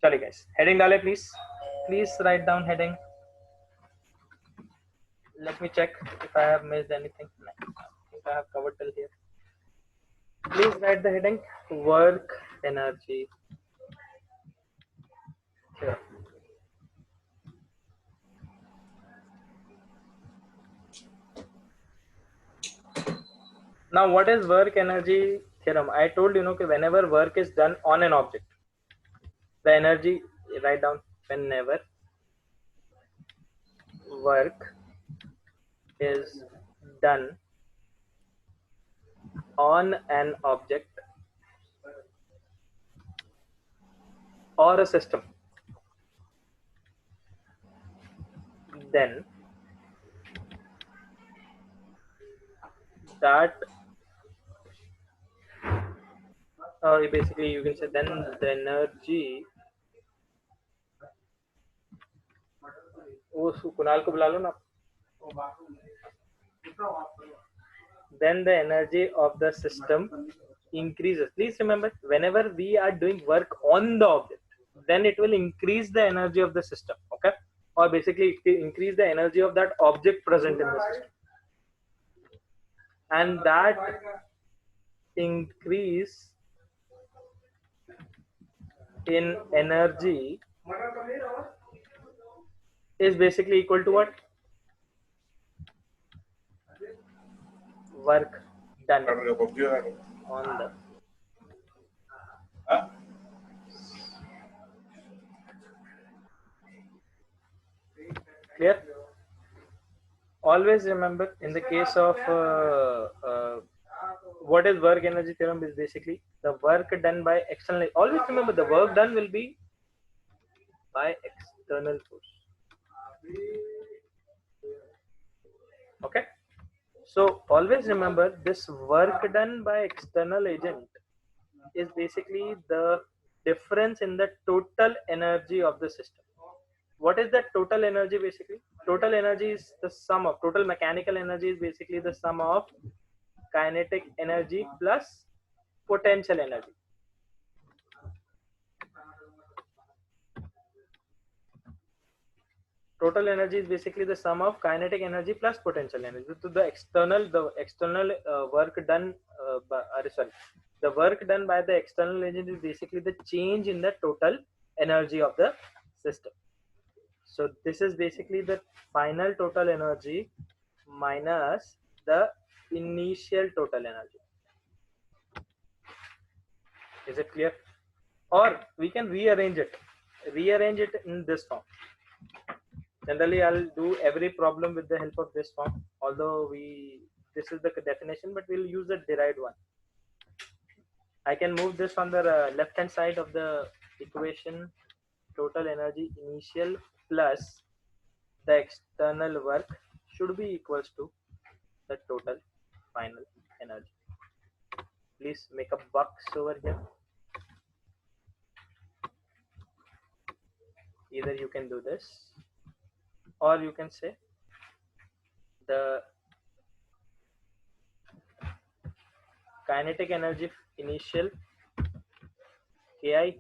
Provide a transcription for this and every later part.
चलिए guys, heading डाले please write down heading. Let me check if I have missed anything. No, I think I have covered till here. Please write the heading work energy here. Now what is work energy theorem? I told that whenever work is done on an object, the energy, write down, whenever work is done on an object or a system, then that basically you can say then the energy, वो कुणाल को बुला लो ना, then the energy of the system increases. Please remember, whenever we are doing work on the object, then it will increase the energy of the system, okay? Or basically it will increase the energy of that object present in the system, and that increase in energy is basically equal to what? Work done on the clear. Always remember, in the case of what is work energy theorem is basically the work done by external. Always remember the work done will be by external force. Okay, so always remember this work done by external agent is basically the difference in the total energy of the system. What is that total energy? Basically total energy is the sum of total mechanical energy is basically the sum of kinetic energy plus potential energy. Total energy is basically the sum of kinetic energy plus potential energy. So the external work done the work done by the external agent is basically the change in the total energy of the system. So this is basically the final total energy minus the initial total energy. Is it clear? Or we can rearrange it in this form. Generally I'll do every problem with the help of this form, although this is the definition, but we'll use the derived one. I can move this on the left hand side of the equation. Total energy initial plus the external work should be equals to the total final energy. Please make a box over here. Either you can do this, or you can say the kinetic energy initial Ki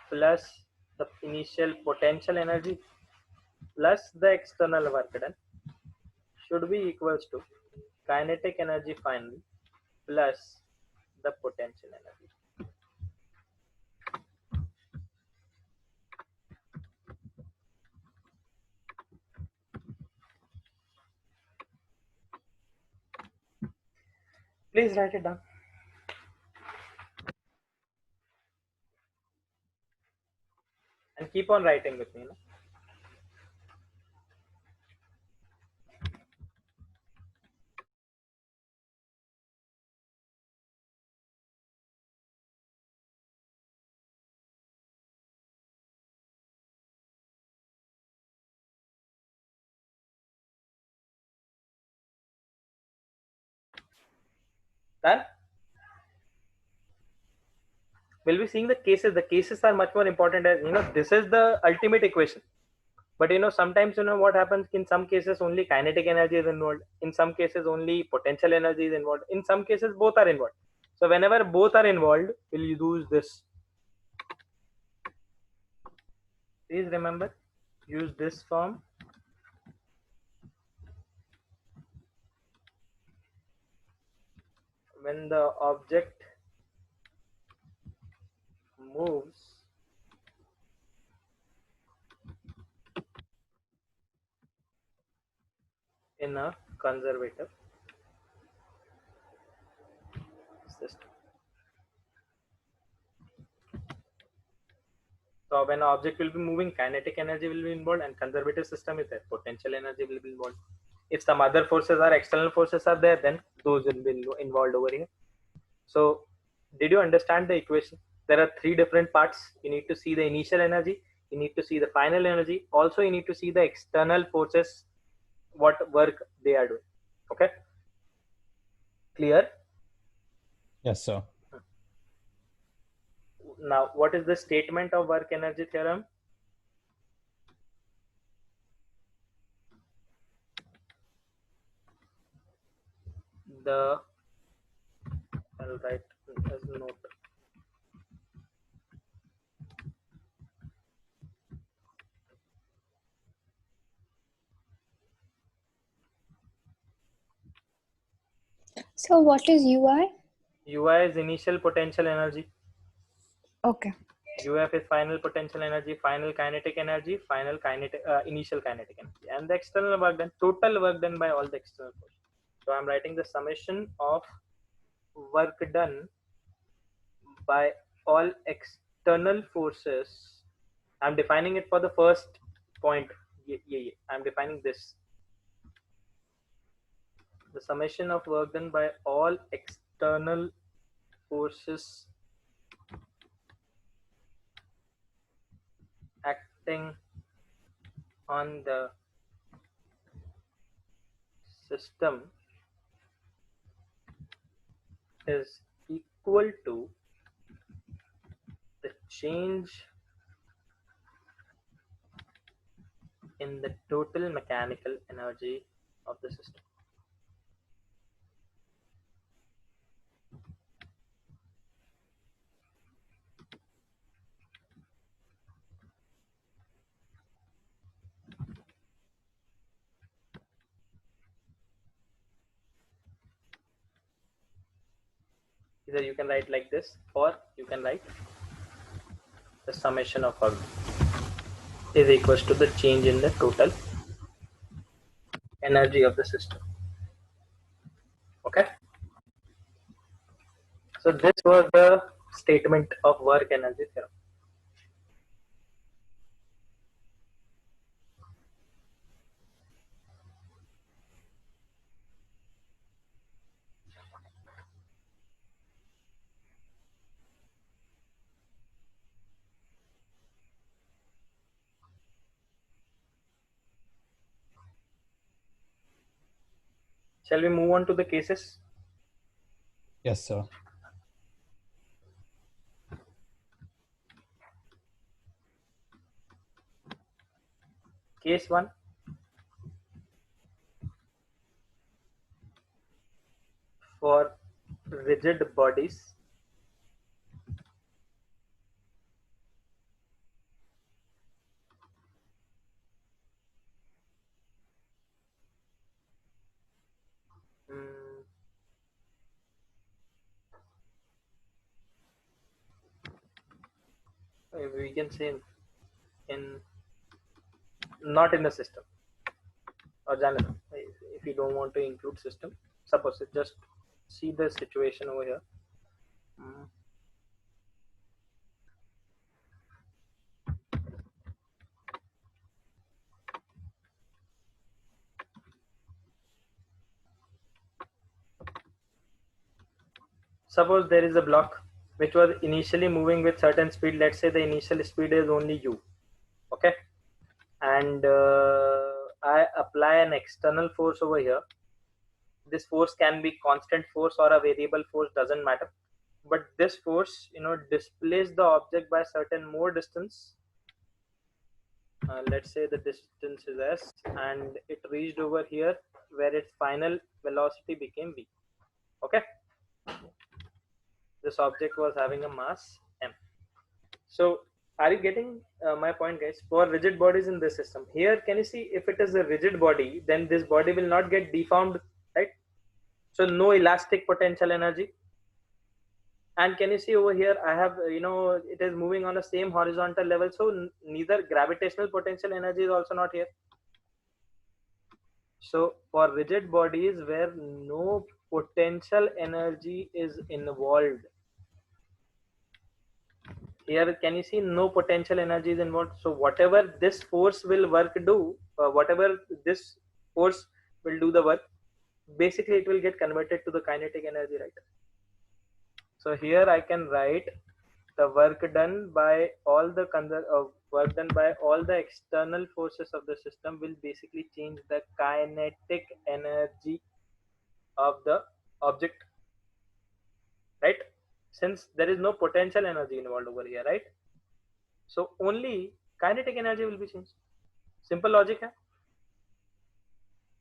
plus the initial potential energy plus the external work done should be equals to kinetic energy final plus the potential energy. Please write it down. And keep on writing with me. No? Done? We'll be seeing the cases. The cases are much more important, as this is the ultimate equation. But sometimes what happens, in some cases only kinetic energy is involved, in some cases only potential energy is involved, in some cases both are involved. So whenever both are involved, we'll use this. Please remember, use this form. When the object moves in a conservative system. So when an object will be moving, kinetic energy will be involved, and conservative system is there, potential energy will be involved. If some other forces or external forces are there, then those will be involved over here. So did you understand the equation? There are three different parts. You need to see the initial energy, you need to see the final energy, also you need to see the external forces, what work they are doing. Okay, clear? Yes, sir. Now what is the statement of work energy theorem? The I'll write as note. So what is UI? UI is initial potential energy. Okay. UF is final potential energy, final kinetic energy, final kinetic initial kinetic energy, and the external work done, total work done by all the external forces. So I'm writing the summation of work done by all external forces. I'm defining it for the first point. I'm defining this. The summation of work done by all external forces acting on the system is equal to the change in the total mechanical energy of the system. Either you can write like this, or you can write the summation of work is equals to the change in the total energy of the system. Okay, so this was the statement of work energy theorem. Shall we move on to the cases? Yes, sir. Case 1, for rigid bodies, mm, we can say in not in the system, or general. If you don't want to include system, suppose it, just see the situation over here. Mm. Suppose there is a block which was initially moving with certain speed. Let's say the initial speed is only u. Okay, and I apply an external force over here. This force can be constant force or a variable force, doesn't matter, but this force, displaces the object by certain more distance. Let's say the distance is s, and it reached over here where its final velocity became v. Okay, this object was having a mass m. So Are you getting my point, guys? For rigid bodies in this system, here can you see, if it is a rigid body, then this body will not get deformed, right? So no elastic potential energy. And can you see over here, I have, it is moving on the same horizontal level, so neither gravitational potential energy is also not here. So for rigid bodies where no potential energy is involved, here can you see no potential energy is involved. So whatever this force will whatever this force will do the work, basically it will get converted to the kinetic energy, right? So here I can write the work done by all the external forces of the system will basically change the kinetic energy of the object, right? Since there is no potential energy involved over here, right? So only kinetic energy will be changed. Simple logic hai?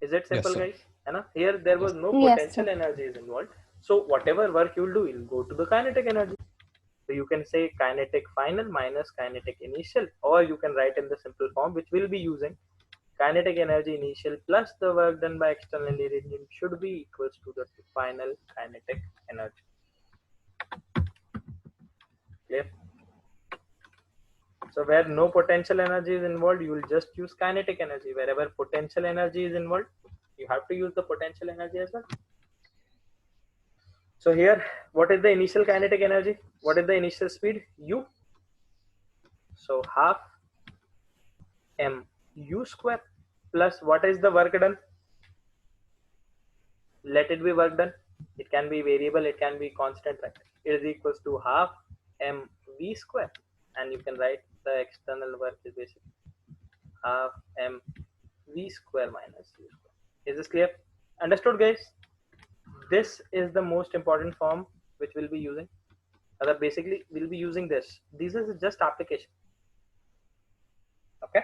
Is it simple, sir. guys? Here there was no Yes, potential sir. energy is involved. So whatever work you'll do, you'll go to the kinetic energy. So you can say kinetic final minus kinetic initial, or you can write in the simple form, which we'll be using. Kinetic energy initial plus the work done by external rearrangement should be equals to the final kinetic energy. Clear? So where no potential energy is involved, you will just use kinetic energy. Wherever potential energy is involved, you have to use the potential energy as well. So here, what is the initial kinetic energy? What is the initial speed? U. So half mu square plus what is the work done? Let it be work done. It can be variable, it can be constant, right? It is equals to half mv square, and you can write the external work is basically half mv square minus u square. Is this clear? Understood, guys? This is the most important form which we'll be using. Basically we'll be using this. This is just application. Okay,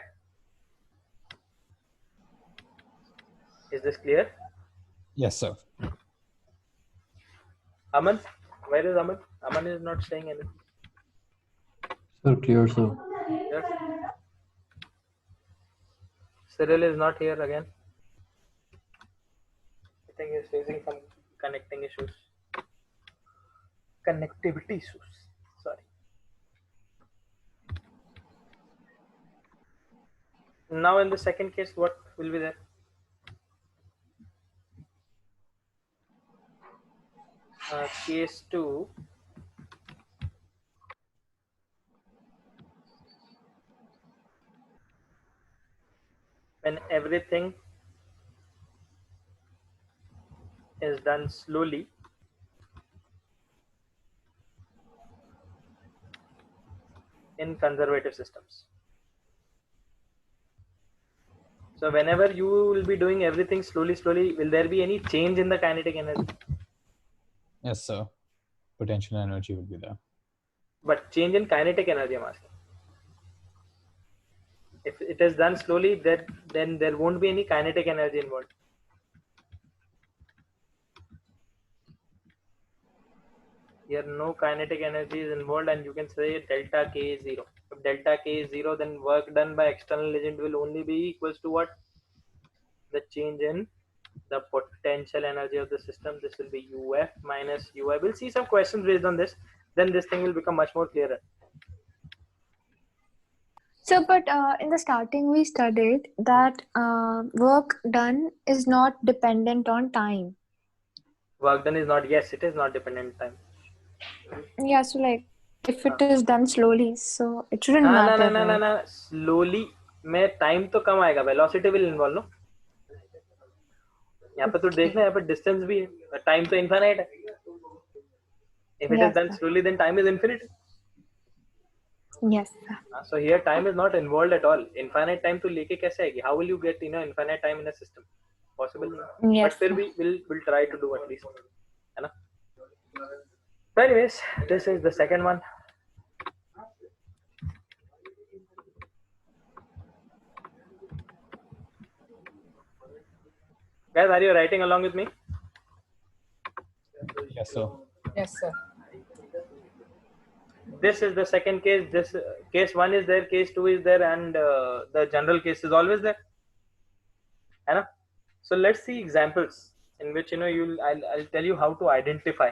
is this clear? Yes, sir. Aman, where is Aman? Aman is not saying anything. Sir, clear, sir. Yes. Cyril is not here again. I think he's facing some connecting issues. Connectivity issues. Sorry. Now in the second case, what will be there? Case 2. When everything is done slowly, in conservative systems. So whenever you will be doing everything slowly, will there be any change in the kinetic energy? Yes, sir. Potential energy will be there. But change in kinetic energy, I'm asking. If it is done slowly, then there won't be any kinetic energy involved. Here no kinetic energy is involved, and you can say delta K is 0. If delta K is 0, then work done by external agent will only be equals to what? The change in the potential energy of the system. This will be UF minus UI. We'll see some questions based on this. Then this thing will become much more clearer. So, but in the starting, we studied that work done is not dependent on time. Work done is not, yes, it is not dependent on time. Yeah, so like if it is done slowly, so it shouldn't matter. ना slowly में time तो कम आएगा, velocity will involve, no? यहाँ पे तो देखना, यहाँ पे distance भी है, time तो infinite है. If it is done slowly, then time is infinite. Yes. So here time is not involved at all. Infinite time तो लेके कैसे आएगी? How will you get infinite time in a system? Possible नहीं. Yes. But फिर भी we'll try to do at least, है ना? So anyways, this is the second one. Guys, are you writing along with me? Yes, sir. Yes, sir. this is the second case. This case 1 is there, case 2 is there, and the general case is always there. है ना? So let's see examples in which I'll tell you how to identify.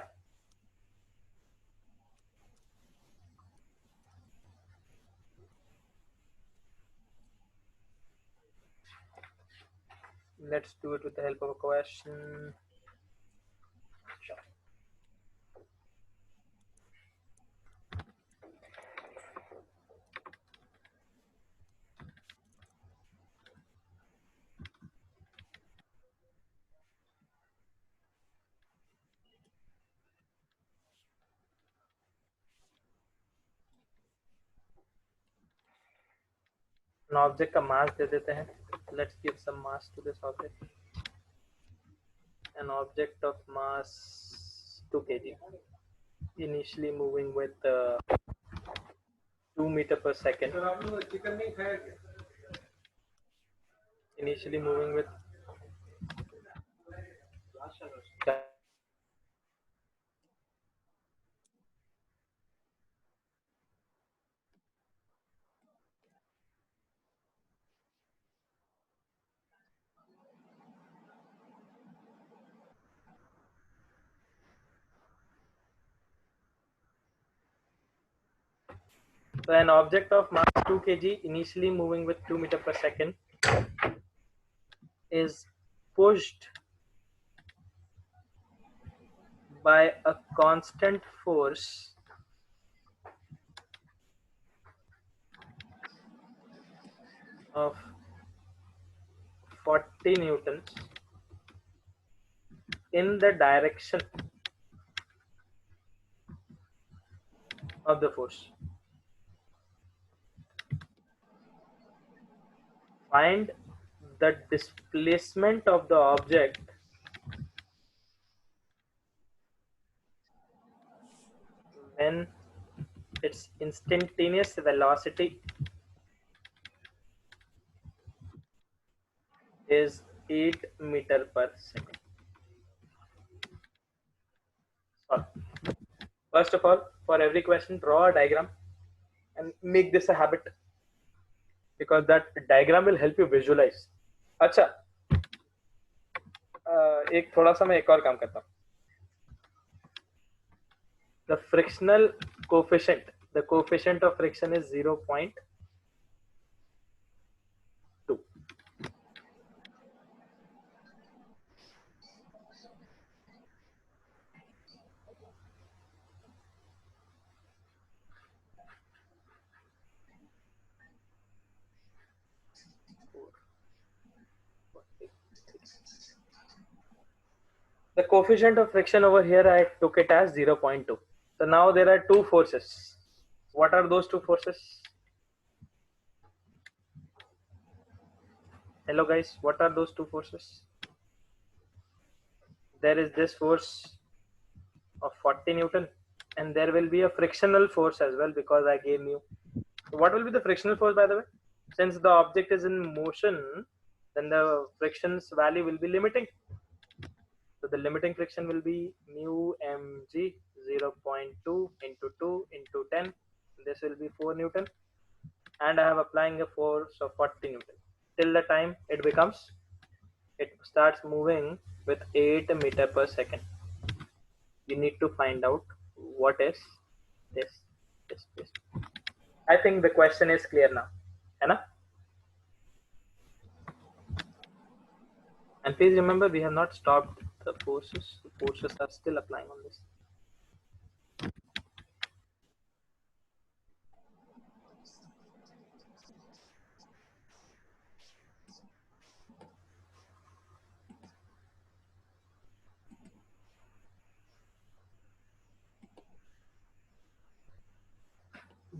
Let's do it with the help of a question. Sure. An object का mass दे देते हैं. Let's give some mass to this object. An object of mass 2 kg, initially moving with 2 meter per second. Initially moving with So an object of mass 2 kg, initially moving with 2 meter per second, is pushed by a constant force of 40 newtons in the direction of the force. Find the displacement of the object when its instantaneous velocity is 8 meter per second. Solve. First of all, for every question, draw a diagram and make this a habit, because that diagram will help you visualize. अच्छा, एक थोड़ा सा मैं एक और काम करता हूँ. The frictional coefficient, the coefficient of friction is 0.2. The coefficient of friction over here, I took it as 0.2. So now there are two forces. What are those two forces? Hello guys, what are those two forces? There is this force of 40 Newton, and there will be a frictional force as well, because I gave you. So what will be the frictional force, by the way? Since the object is in motion, then the friction's value will be limiting. So the limiting friction will be mu mg 0.2 into 2 into 10. This will be 4 Newton, and I am applying a force of 40 Newton till the time it starts moving with 8 meter per second. You need to find out what is this. I think the question is clear now, है ना? And please remember, we have not stopped the forces. The forces are still applying on this.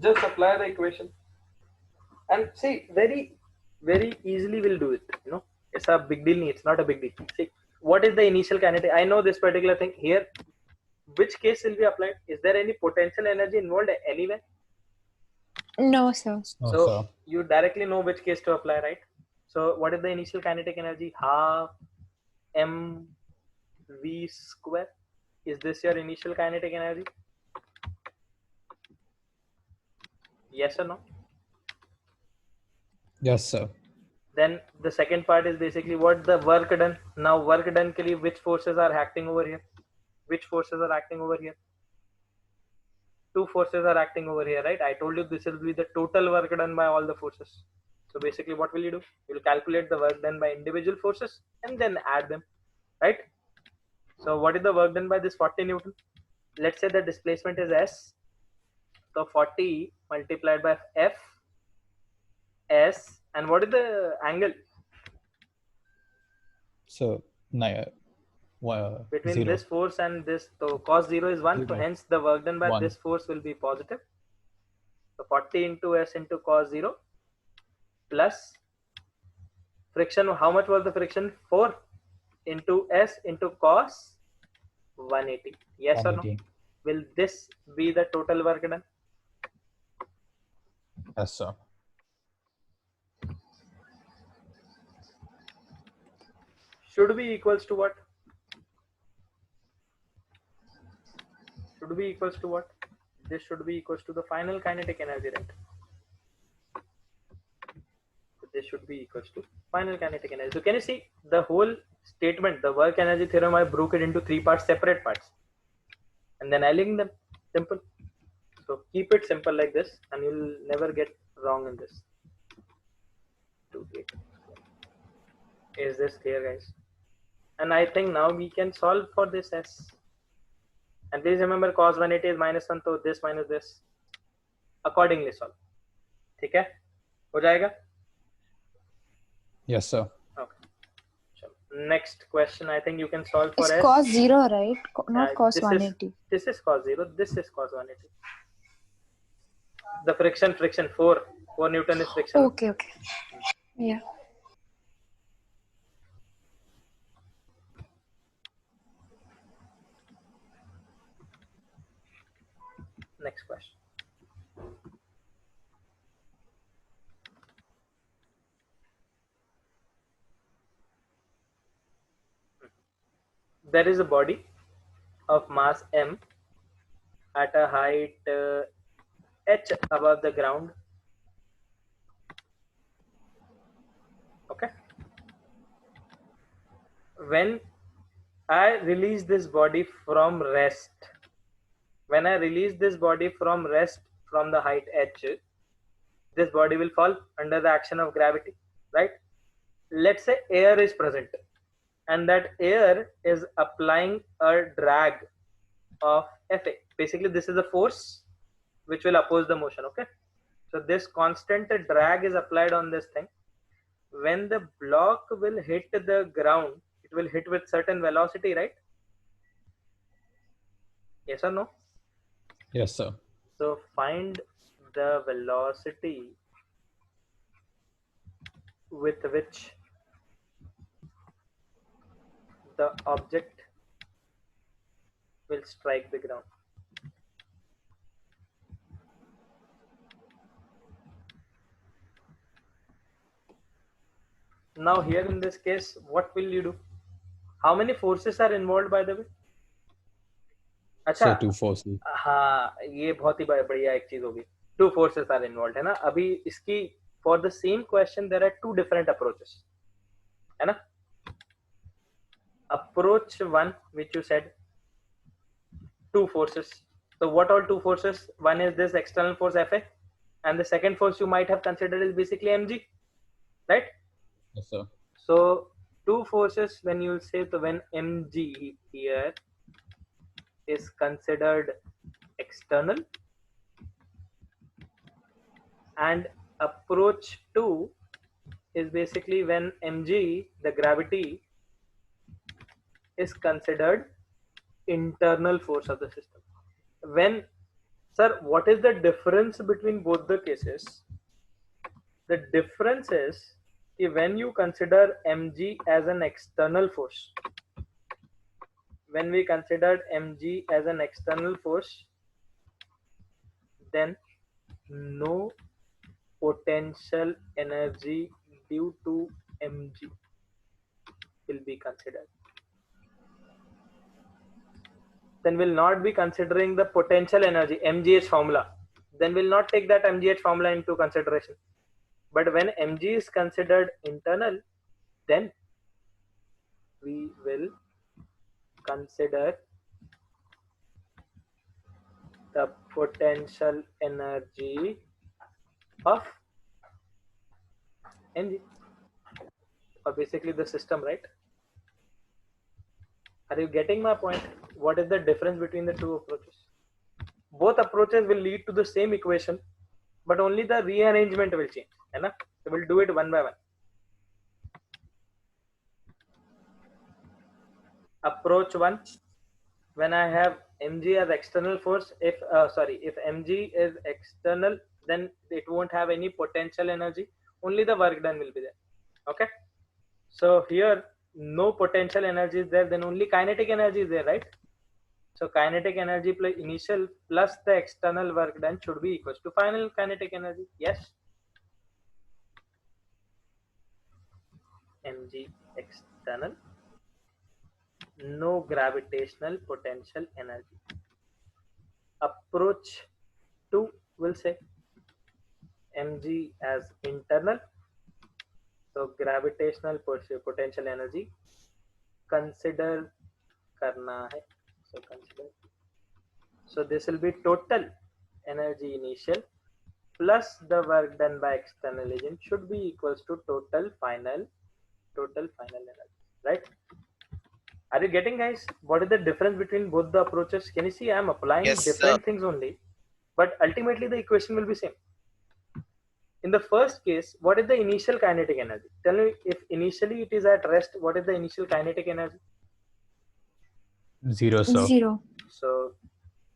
Just apply the equation and see, very easily we'll do it. It's a big deal. It's not a big deal. See, what is the initial kinetic? I know this particular thing here. Which case will be applied? Is there any potential energy involved anywhere? No, sir. No, So sir. you directly know which case to apply, right? So what is the initial kinetic energy? Half mv square. Is this your initial kinetic energy? Yes or no? Yes, sir. Then the second part is basically what the work done. Now work done के लिए which forces are acting over here? Which forces are acting over here? Two forces are acting over here, right? I told you this will be the total work done by all the forces. So basically what will you do? You will calculate the work done by individual forces and then add them, right? So what is the work done by this 40 Newton? Let's say the displacement is S. So 40 multiplied by F S, and what is the angle So, between 0. this force and this? So cos 0 is 1, so 0. hence the work done by 1. this force will be positive. So 40 into S into cos 0 plus friction. How much was the friction? 4 into S into cos 180. Yes or no? 180. Will this be the total work done? Yes, sir. Should be equals to what? Should be equals to what? This should be equals to the final kinetic energy, right? So this should be equals to final kinetic energy. So can you see the whole statement, the work energy theorem? I broke it into 3 parts, separate parts, and then I linked them. Simple. So keep it simple like this, and you'll never get wrong in this. Is this clear, guys? And I think now we can solve for this S. And please remember cos 180 is -1, so this minus this. Accordingly solve. ठीक है? हो जाएगा? Yes, sir. Okay. Chalo. Next question, I think you can solve for It's S. cos 0, right? Not cos this 180. This is cos 0. This is cos 180. The friction 4 Newton is friction. Okay. Yeah. Next question. There is a body of mass m at a height h above the ground. Okay. When I release this body from rest, when I release this body from rest from the height h, this body will fall under the action of gravity, right? Let's say air is present, and that air is applying a drag of Fa. Basically, this is a force which will oppose the motion, okay? So this constant drag is applied on this thing. When the block will hit the ground, it will hit with certain velocity, right? Yes or no? Yes, sir. So find the velocity with which the object will strike the ground. Now here in this case, what will you do? How many forces are involved, by the way? अच्छा, So 2 forces. हाँ, ये बहुत ही बढ़िया एक चीज होगी. 2 forces are involved, है ना? अभी इसकी for the same question there are 2 different approaches, है ना? Approach 1, which you said 2 forces. So what are 2 forces? One is this external force Fa, and the second force you might have considered is basically mg, right? Yes, sir. So 2 forces, when you say, so when mg here is considered external, and approach 2 is basically when mg, the gravity, is considered internal force of the system. When, sir, what is the difference between both the cases? The difference is when you consider mg as an external force, when we considered mg as an external force, then no potential energy due to mg will be considered. Then we'll not be considering the potential energy. mg is formula. then we'll not take that mgh formula into consideration. But when mg is considered internal, then we will consider the potential energy of mg, or basically the system, right? Are you getting my point? What is the difference between the two approaches? Both approaches will lead to the same equation, but only the rearrangement will change, है ना? So we'll do it one by one. Approach 1, when I have mg as external force, if mg is external, then it won't have any potential energy, only the work done will be there. Okay, so here no potential energy is there, then only kinetic energy is there, right? So kinetic energy plus initial plus the external work done should be equals to final kinetic energy. Yes, mg external, no gravitational potential energy. Approach 2 will say mg as internal, so gravitational potential energy consider karna hai. So consider, so this will be total energy initial plus the work done by external agent should be equals to total final energy, right? Are you getting, guys? What is the difference between both the approaches? Can you see I'm applying Yes, different things only, but ultimately the equation will be same. In the first case, what is the initial kinetic energy? Tell me, if initially it is at rest, what is the initial kinetic energy? 0, sir. 0. So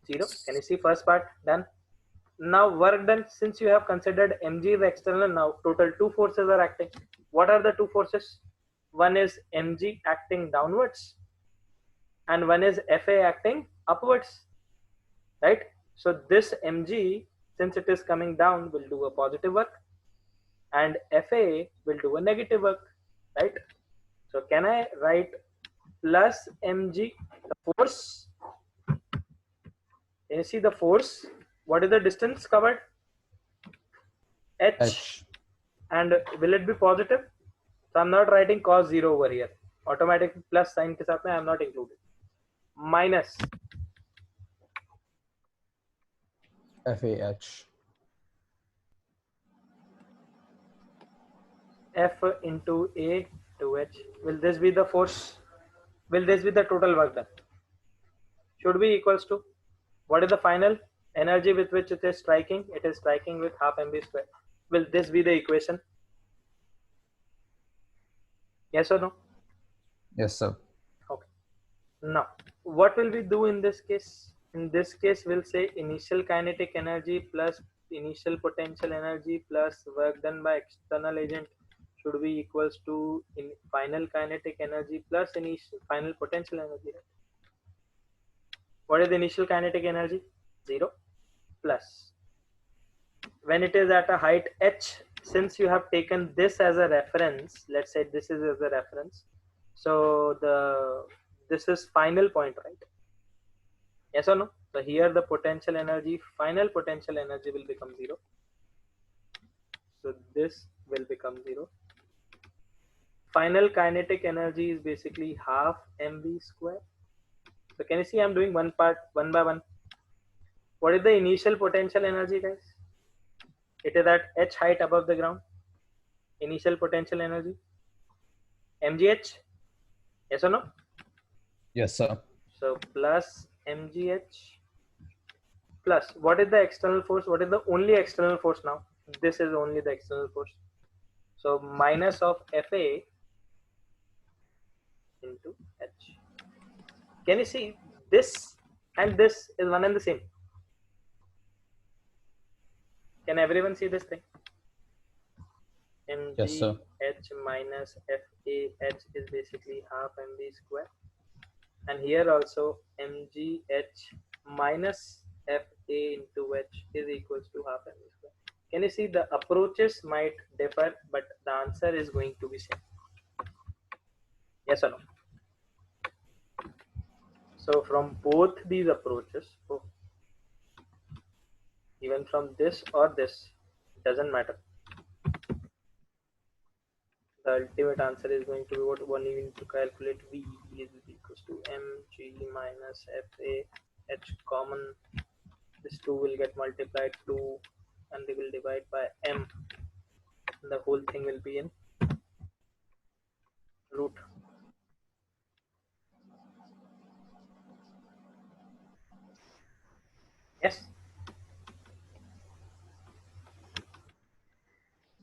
0. Can you see first part done? Now work done, since you have considered mg is external, now total two forces are acting. What are the two forces? One is mg acting downwards and one is fa acting upwards, right? So this mg, since it is coming down, will do a positive work and fa will do a negative work, right? So can I write plus mg, the force? Can you see the force? What is the distance covered? H. And will it be positive? So I'm not writing cos 0 over here. Automatic plus sign के साथ में I'm not included. Minus FAH. F into A to H. Will this be the force? Will this be the total work done? Should be equals to, what is the final energy with which it is striking? It is striking with half mv square. Will this be the equation? Yes or no? Yes, sir. Okay. Now, what will we do in this case? In this case, we'll say initial kinetic energy plus initial potential energy plus work done by external agent should be equals to final kinetic energy plus initial final potential energy. Right? What is the initial kinetic energy? 0 plus. When it is at a height h, since you have taken this as a reference, let's say this is as a reference, so this is final point, right? Yes or no? So here the potential energy, final potential energy will become 0. So this will become 0. Final kinetic energy is basically half mv square. So can you see I'm doing one part one by one? What is the initial potential energy, guys? It is at h height above the ground. Initial potential energy mgh. Yes or no? Yes, sir. So plus mgh plus, what is the external force? What is the only external force now? This is only the external force. So minus of fa into h. Can you see this and this is one and the same? Can everyone see this thing? Mg Yes, sir. h minus fa h is basically half mv square, and here also mg h minus fa into h is equals to half mv square. Can you see the approaches might differ, but the answer is going to be same? Yes or no? So from both these approaches, even from this or this, doesn't matter. The ultimate answer is going to be what? One you need to calculate V is equals to mg minus fa h common. This 2 will get multiplied 2 and they will divide by m. And the whole thing will be in root. Yes.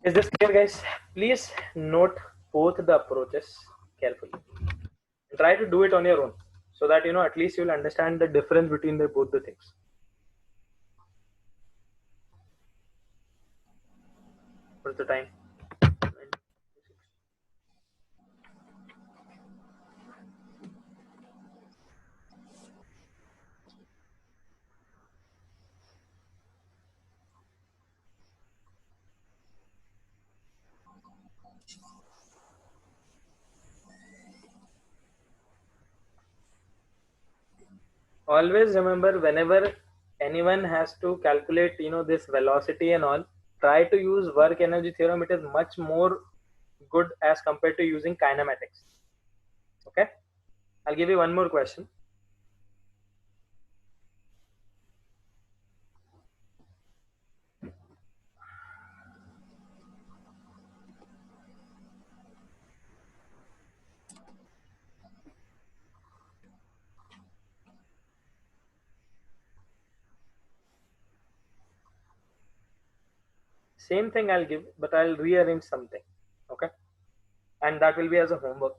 Is this clear, guys? Please note both the approaches carefully. Try to do it on your own so that at least you'll understand the difference between both the things. What's the time? Always remember, whenever anyone has to calculate this velocity and all, try to use work energy theorem. It is much more good as compared to using kinematics. Okay, I'll give you one more question. Same thing I'll give, but I'll rearrange something. Okay, and that will be as a homework.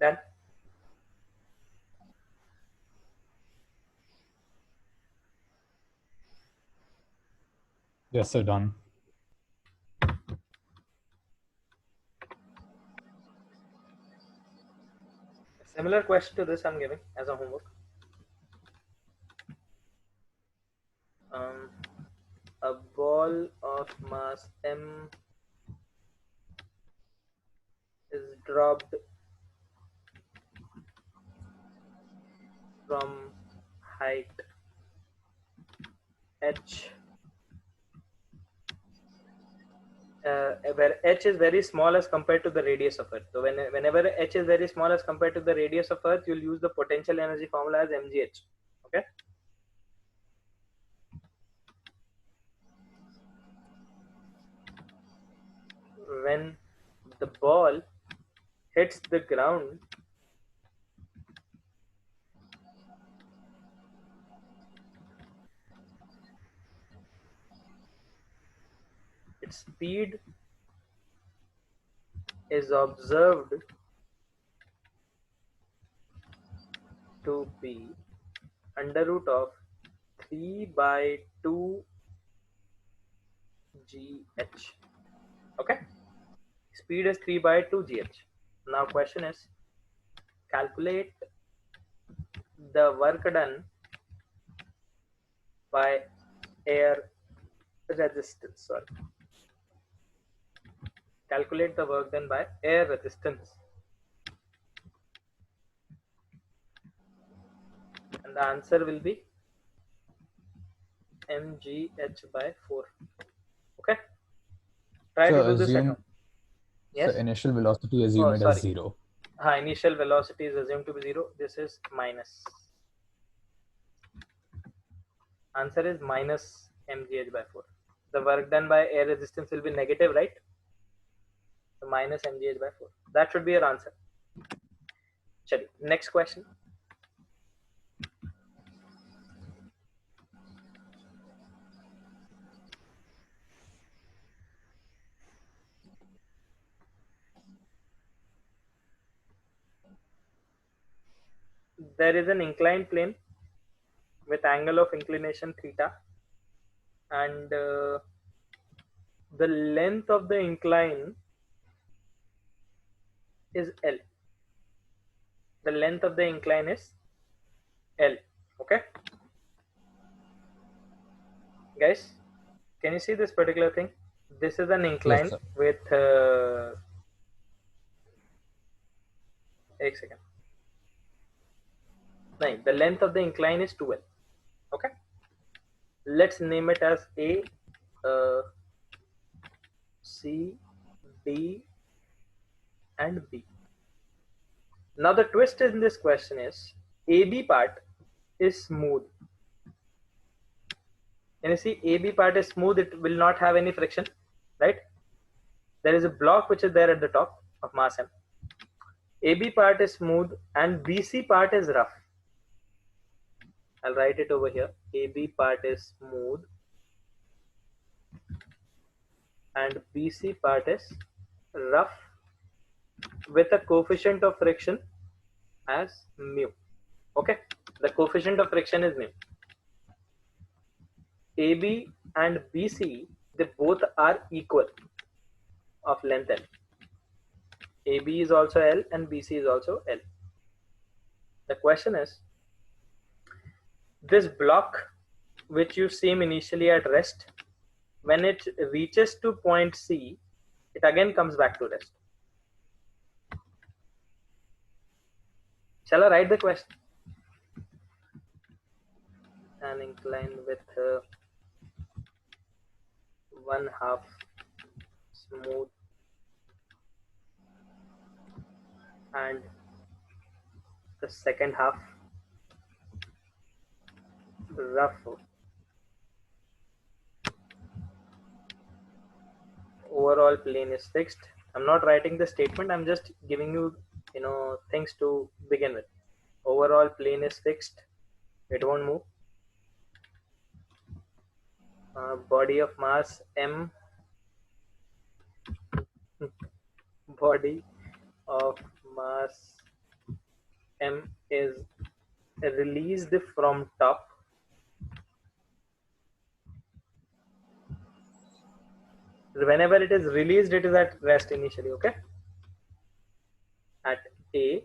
Done. Yes, sir, done. Similar question to this I'm giving as a homework. A ball of mass m is dropped from height h, where h is very small as compared to the radius of Earth. So whenever h is very small as compared to the radius of Earth, you'll use the potential energy formula as mgh. Okay. When the ball hits the ground, its speed is observed to be under root of 3 by 2 gh. Okay, speed is 3 by 2 gh. Now question is, calculate the work done by air resistance. Sorry, calculate the work done by air resistance. And the answer will be mgh by 4. Okay, try So to do this at assume, home. Yes. so initial velocity, assume Oh, it sorry. as 0. Initial velocity is assumed to be 0. This is minus. Answer is minus mgh by 4. The work done by air resistance will be negative, right? So minus mgh by 4. That should be your answer. Chali, next question. There is an inclined plane with angle of inclination theta, and the length of the incline is L. The length of the incline is L. Okay, guys, can you see this particular thing? This is an incline sir. with एक second. No, the length of the incline is 2L. Okay, let's name it as A, C, D, and B. Now the twist in this question is AB part is smooth. And you see, AB part is smooth, it will not have any friction, right? There is a block which is there at the top of mass M. AB part is smooth and BC part is rough. I'll write it over here. AB part is smooth and BC part is rough with a coefficient of friction as mu. Okay, the coefficient of friction is mu. AB and BC, they both are equal of length L. AB is also L and BC is also L. The question is, this block which you seem initially at rest, when it reaches to point C, it again comes back to rest. Shall I write the question? An incline with 1/2 smooth and the second half rough. Overall plane is fixed. I'm not writing the statement, I'm just giving you things to begin with. Overall plane is fixed, it won't move. Body of mass M, body of mass M is released from top. Whenever it is released, it is at rest initially, okay? At A,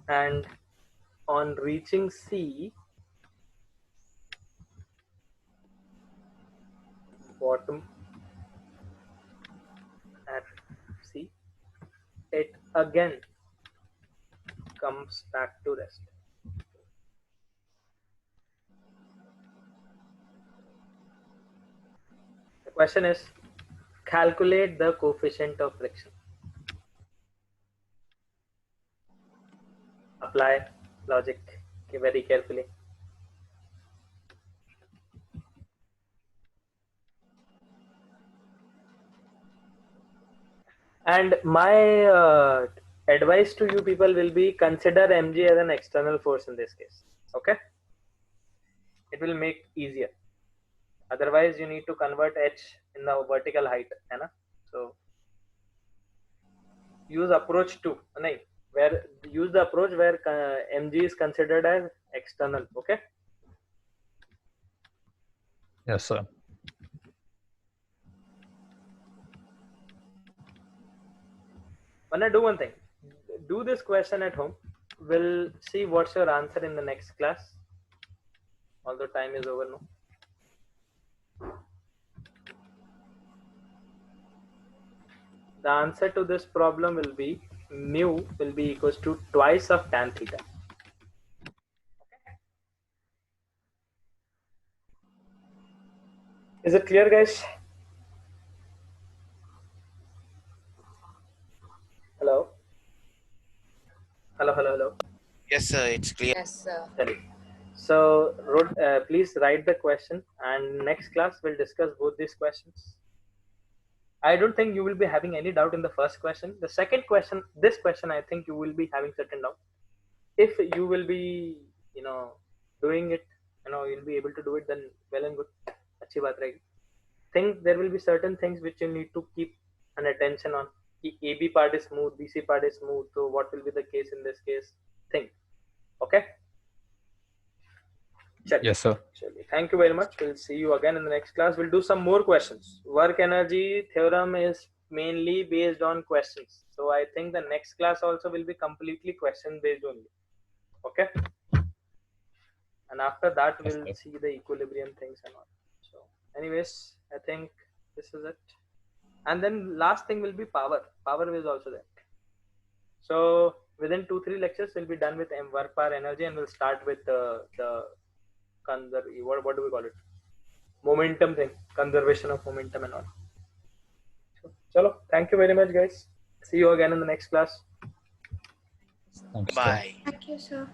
and on reaching C, bottom at C, it again comes back to rest. The question is, calculate the coefficient of friction. Apply logic very carefully. And my advice to you people will be, consider mg as an external force in this case. Okay, it will make easier. Otherwise you need to convert h in the vertical height, है ना? So use approach 2, where use the approach where mg is considered as external. Okay, Yes, sir. Wanna do one thing, do this question at home. We'll see what's your answer in the next class, although time is over now. The answer to this problem will be mu will be equals to twice of tan theta. Is it clear, guys? Hello? Hello. Yes, sir, it's clear. Yes, sir. Sorry. So, please write the question, and next class we'll discuss both these questions. I don't think you will be having any doubt in the first question. The second question, this question, I think you will be having certain doubt. If you will be, doing it, you'll be able to do it, then well and good. Achhi baat rahegi. Think there will be certain things which you need to keep an attention on. Ki AB part is smooth, BC part is smooth. So what will be the case in this case? Think. Okay. Chaliye. Yes, sir. Chaliye. Thank you very much. We'll see you again in the next class. We'll do some more questions. Work energy theorem is mainly based on questions. So I think the next class also will be completely question based only. Okay. And after that, Yes, we'll sir. see the equilibrium things and all. So anyways, I think this is it. And then last thing will be power. Power is also there. So within 2-3 lectures, we'll be done with work power energy, and we'll start with the what do we call it? Momentum thing, conservation of momentum and all. So, chalo, thank you very much, guys. See you again in the next class. Thanks, sir. Bye. Thank you, sir.